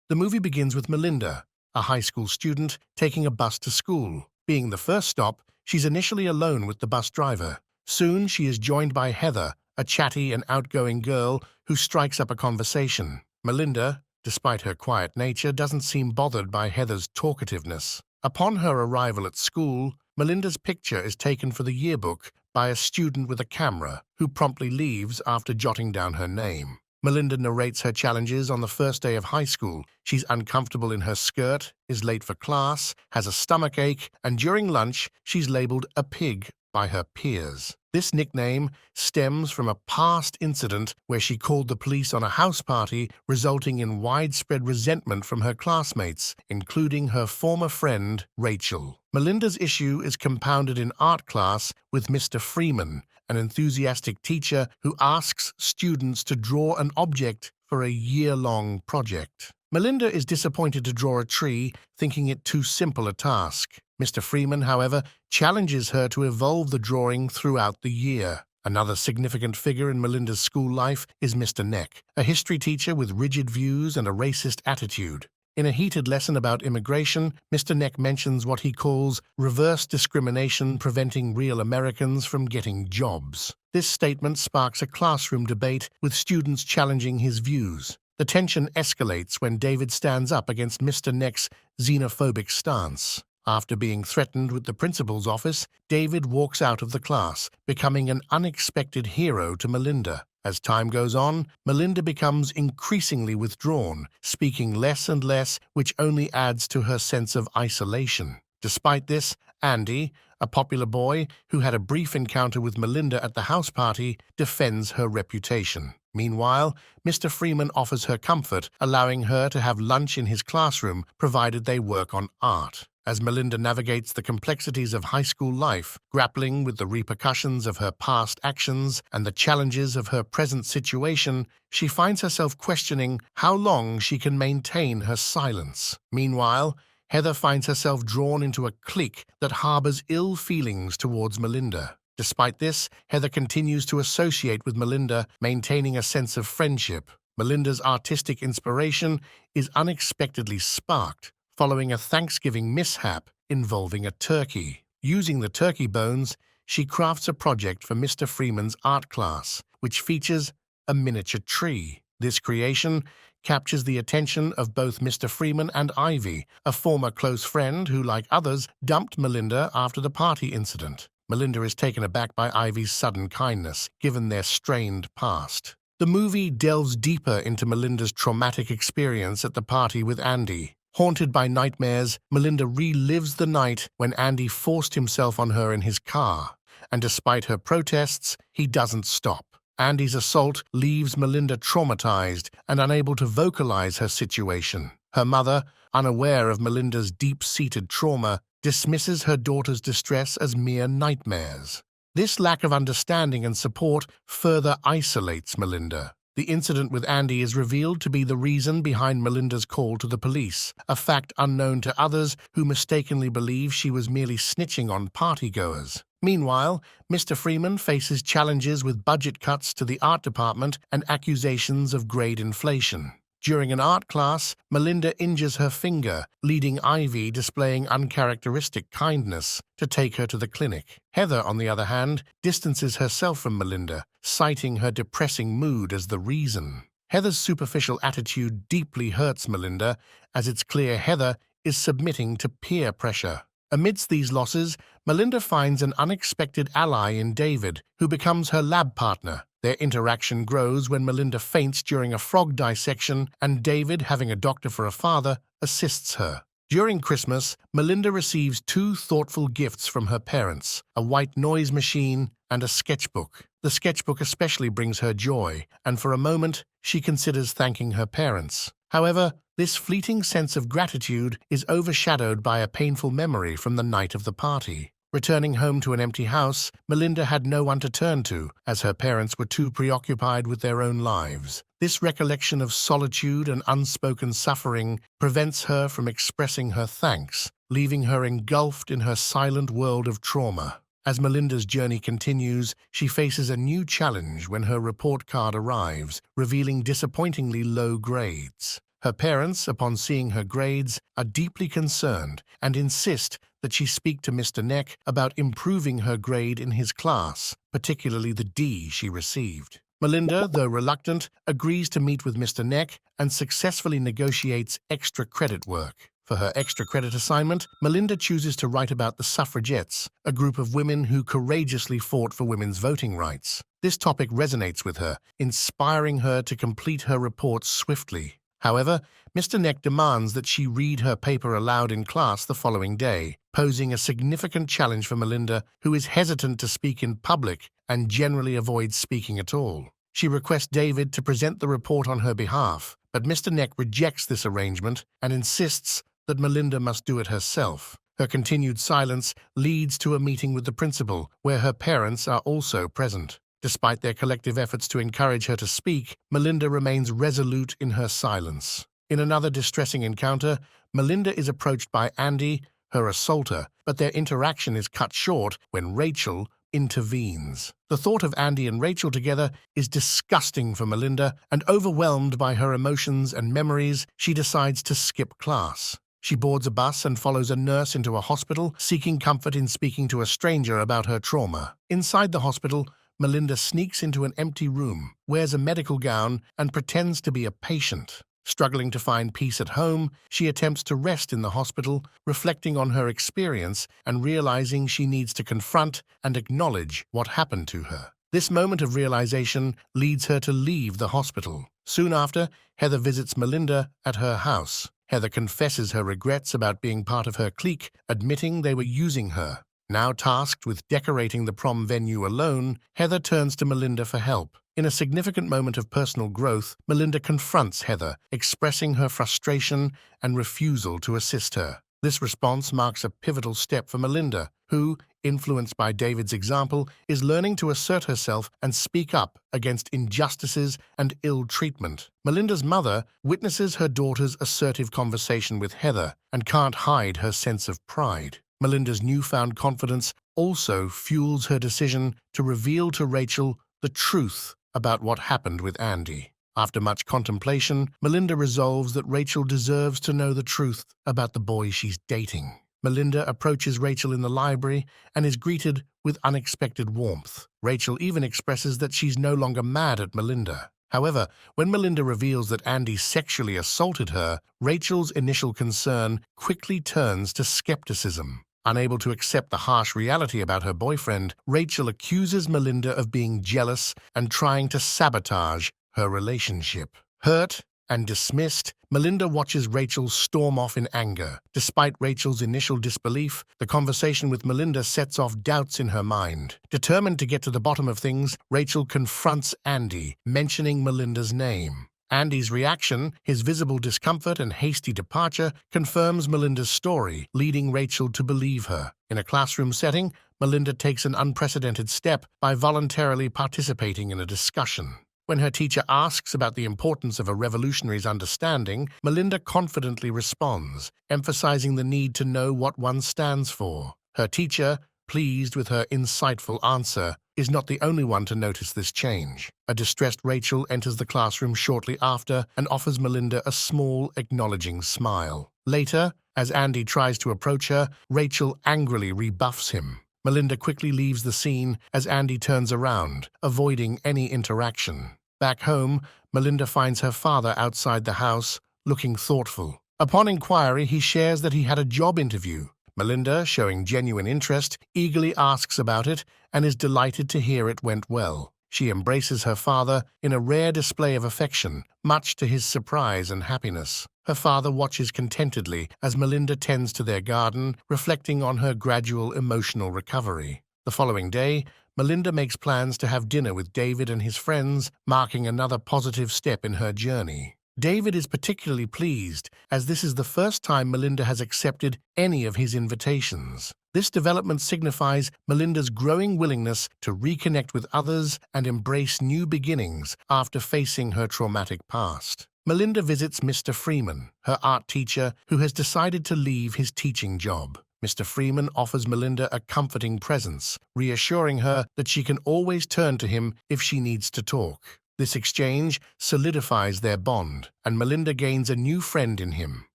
The movie begins with Melinda, a high school student, taking a bus to school. Being the first stop, she's initially alone with the bus driver. Soon, she is joined by Heather, a chatty and outgoing girl who strikes up a conversation. Melinda, despite her quiet nature, doesn't seem bothered by Heather's talkativeness. Upon her arrival at school, Melinda's picture is taken for the yearbook by a student with a camera, who promptly leaves after jotting down her name. Melinda narrates her challenges on the first day of high school. She's uncomfortable in her skirt, is late for class, has a stomachache, and during lunch, she's labeled a pig by her peers. This nickname stems from a past incident where she called the police on a house party, resulting in widespread resentment from her classmates, including her former friend, Rachel. Melinda's issue is compounded in art class with Mr. Freeman, an enthusiastic teacher who asks students to draw an object for a year-long project. Melinda is disappointed to draw a tree, thinking it too simple a task. Mr. Freeman, however, challenges her to evolve the drawing throughout the year. Another significant figure in Melinda's school life is Mr. Neck, a history teacher with rigid views and a racist attitude. In a heated lesson about immigration, Mr. Neck mentions what he calls reverse discrimination preventing real Americans from getting jobs. This statement sparks a classroom debate with students challenging his views. The tension escalates when David stands up against Mr. Neck's xenophobic stance. After being threatened with the principal's office, David walks out of the class, becoming an unexpected hero to Melinda. As time goes on, Melinda becomes increasingly withdrawn, speaking less and less, which only adds to her sense of isolation. Despite this, Andy, a popular boy who had a brief encounter with Melinda at the house party, defends her reputation. Meanwhile, Mr. Freeman offers her comfort, allowing her to have lunch in his classroom, provided they work on art. As Melinda navigates the complexities of high school life, grappling with the repercussions of her past actions and the challenges of her present situation, she finds herself questioning how long she can maintain her silence. Meanwhile, Heather finds herself drawn into a clique that harbors ill feelings towards Melinda. Despite this, Heather continues to associate with Melinda, maintaining a sense of friendship. Melinda's artistic inspiration is unexpectedly sparked following a Thanksgiving mishap involving a turkey. Using the turkey bones, she crafts a project for Mr. Freeman's art class, which features a miniature tree. This creation captures the attention of both Mr. Freeman and Ivy, a former close friend who, like others, dumped Melinda after the party incident. Melinda is taken aback by Ivy's sudden kindness, given their strained past. The movie delves deeper into Melinda's traumatic experience at the party with Andy. Haunted by nightmares, Melinda relives the night when Andy forced himself on her in his car, and despite her protests, he doesn't stop. Andy's assault leaves Melinda traumatized and unable to vocalize her situation. Her mother, unaware of Melinda's deep-seated trauma, dismisses her daughter's distress as mere nightmares. This lack of understanding and support further isolates Melinda. The incident with Andy is revealed to be the reason behind Melinda's call to the police, a fact unknown to others who mistakenly believe she was merely snitching on partygoers. Meanwhile, Mr. Freeman faces challenges with budget cuts to the art department and accusations of grade inflation. During an art class, Melinda injures her finger, leading Ivy, displaying uncharacteristic kindness, to take her to the clinic. Heather, on the other hand, distances herself from Melinda, citing her depressing mood as the reason. Heather's superficial attitude deeply hurts Melinda, as it's clear Heather is submitting to peer pressure. Amidst these losses, Melinda finds an unexpected ally in David, who becomes her lab partner. Their interaction grows when Melinda faints during a frog dissection, and David, having a doctor for a father, assists her. During Christmas, Melinda receives 2 thoughtful gifts from her parents, a white noise machine and a sketchbook. The sketchbook especially brings her joy, and for a moment, she considers thanking her parents. However, this fleeting sense of gratitude is overshadowed by a painful memory from the night of the party. Returning home to an empty house, Melinda had no one to turn to, as her parents were too preoccupied with their own lives. This recollection of solitude and unspoken suffering prevents her from expressing her thanks, leaving her engulfed in her silent world of trauma. As Melinda's journey continues, she faces a new challenge when her report card arrives, revealing disappointingly low grades. Her parents, upon seeing her grades, are deeply concerned and insist that she speak to Mr. Neck about improving her grade in his class, particularly the D she received. Melinda, though reluctant, agrees to meet with Mr. Neck and successfully negotiates extra credit work. For her extra credit assignment, Melinda chooses to write about the suffragettes, a group of women who courageously fought for women's voting rights. This topic resonates with her, inspiring her to complete her report swiftly. However, Mr. Neck demands that she read her paper aloud in class the following day, posing a significant challenge for Melinda, who is hesitant to speak in public and generally avoids speaking at all. She requests David to present the report on her behalf, but Mr. Neck rejects this arrangement and insists that Melinda must do it herself. Her continued silence leads to a meeting with the principal, where her parents are also present. Despite their collective efforts to encourage her to speak, Melinda remains resolute in her silence. In another distressing encounter, Melinda is approached by Andy, her assaulter, but their interaction is cut short when Rachel intervenes. The thought of Andy and Rachel together is disgusting for Melinda, and overwhelmed by her emotions and memories, she decides to skip class. She boards a bus and follows a nurse into a hospital, seeking comfort in speaking to a stranger about her trauma. Inside the hospital, Melinda sneaks into an empty room, wears a medical gown, and pretends to be a patient. Struggling to find peace at home, she attempts to rest in the hospital, reflecting on her experience and realizing she needs to confront and acknowledge what happened to her. This moment of realization leads her to leave the hospital. Soon after, Heather visits Melinda at her house. Heather confesses her regrets about being part of her clique, admitting they were using her. Now tasked with decorating the prom venue alone, Heather turns to Melinda for help. In a significant moment of personal growth, Melinda confronts Heather, expressing her frustration and refusal to assist her. This response marks a pivotal step for Melinda, who, influenced by David's example, is learning to assert herself and speak up against injustices and ill treatment. Melinda's mother witnesses her daughter's assertive conversation with Heather and can't hide her sense of pride. Melinda's newfound confidence also fuels her decision to reveal to Rachel the truth about what happened with Andy. After much contemplation, Melinda resolves that Rachel deserves to know the truth about the boy she's dating. Melinda approaches Rachel in the library and is greeted with unexpected warmth. Rachel even expresses that she's no longer mad at Melinda. However, when Melinda reveals that Andy sexually assaulted her, Rachel's initial concern quickly turns to skepticism. Unable to accept the harsh reality about her boyfriend, Rachel accuses Melinda of being jealous and trying to sabotage her relationship. Hurt and dismissed, Melinda watches Rachel storm off in anger. Despite Rachel's initial disbelief, the conversation with Melinda sets off doubts in her mind. Determined to get to the bottom of things, Rachel confronts Andy, mentioning Melinda's name. Andy's reaction, his visible discomfort and hasty departure, confirms Melinda's story, leading Rachel to believe her. In a classroom setting, Melinda takes an unprecedented step by voluntarily participating in a discussion. When her teacher asks about the importance of a revolutionary's understanding, Melinda confidently responds, emphasizing the need to know what one stands for. Her teacher, pleased with her insightful answer, is not the only one to notice this change. A distressed Rachel enters the classroom shortly after and offers Melinda a small, acknowledging smile. Later, as Andy tries to approach her, Rachel angrily rebuffs him. Melinda quickly leaves the scene as Andy turns around, avoiding any interaction. Back home, Melinda finds her father outside the house, looking thoughtful. Upon inquiry, he shares that he had a job interview. Melinda, showing genuine interest, eagerly asks about it and is delighted to hear it went well. She embraces her father in a rare display of affection, much to his surprise and happiness. Her father watches contentedly as Melinda tends to their garden, reflecting on her gradual emotional recovery. The following day, Melinda makes plans to have dinner with David and his friends, marking another positive step in her journey. David is particularly pleased, as this is the first time Melinda has accepted any of his invitations. This development signifies Melinda's growing willingness to reconnect with others and embrace new beginnings after facing her traumatic past. Melinda visits Mr. Freeman, her art teacher, who has decided to leave his teaching job. Mr. Freeman offers Melinda a comforting presence, reassuring her that she can always turn to him if she needs to talk. This exchange solidifies their bond, and Melinda gains a new friend in him.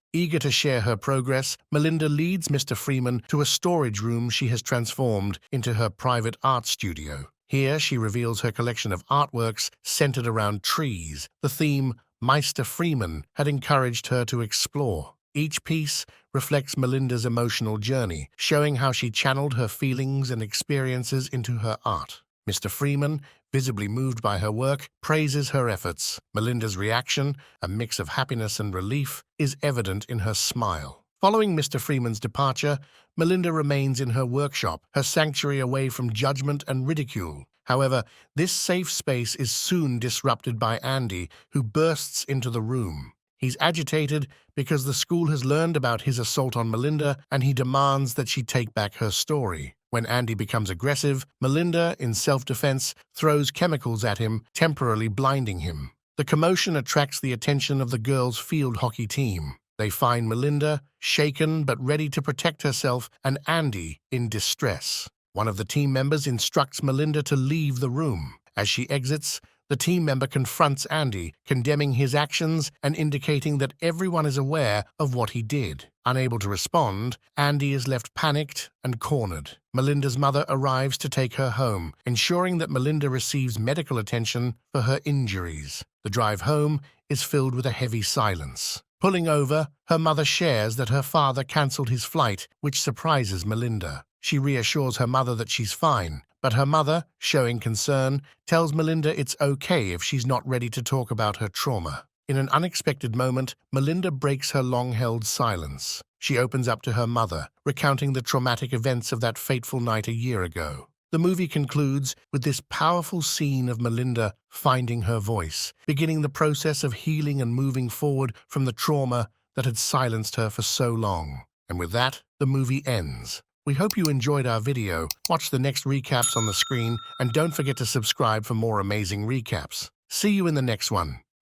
Eager to share her progress, Melinda leads Mr. Freeman to a storage room she has transformed into her private art studio. Here, she reveals her collection of artworks centered around trees, the theme Meister Freeman had encouraged her to explore. Each piece reflects Melinda's emotional journey, showing how she channeled her feelings and experiences into her art. Mr. Freeman, visibly moved by her work, praises her efforts. Melinda's reaction, a mix of happiness and relief, is evident in her smile. Following Mr. Freeman's departure, Melinda remains in her workshop, her sanctuary away from judgment and ridicule. However, this safe space is soon disrupted by Andy, who bursts into the room. He's agitated because the school has learned about his assault on Melinda, and he demands that she take back her story. When Andy becomes aggressive, Melinda, in self-defense, throws chemicals at him, temporarily blinding him. The commotion attracts the attention of the girls' field hockey team. They find Melinda, shaken but ready to protect herself, and Andy in distress. One of the team members instructs Melinda to leave the room. As she exits, the team member confronts Andy, condemning his actions and indicating that everyone is aware of what he did. Unable to respond, Andy is left panicked and cornered. Melinda's mother arrives to take her home, ensuring that Melinda receives medical attention for her injuries. The drive home is filled with a heavy silence. Pulling over, her mother shares that her father cancelled his flight, which surprises Melinda. She reassures her mother that she's fine, but her mother, showing concern, tells Melinda it's okay if she's not ready to talk about her trauma. In an unexpected moment, Melinda breaks her long-held silence. She opens up to her mother, recounting the traumatic events of that fateful night a year ago. The movie concludes with this powerful scene of Melinda finding her voice, beginning the process of healing and moving forward from the trauma that had silenced her for so long. And with that, the movie ends. We hope you enjoyed our video. Watch the next recaps on the screen, and don't forget to subscribe for more amazing recaps. See you in the next one.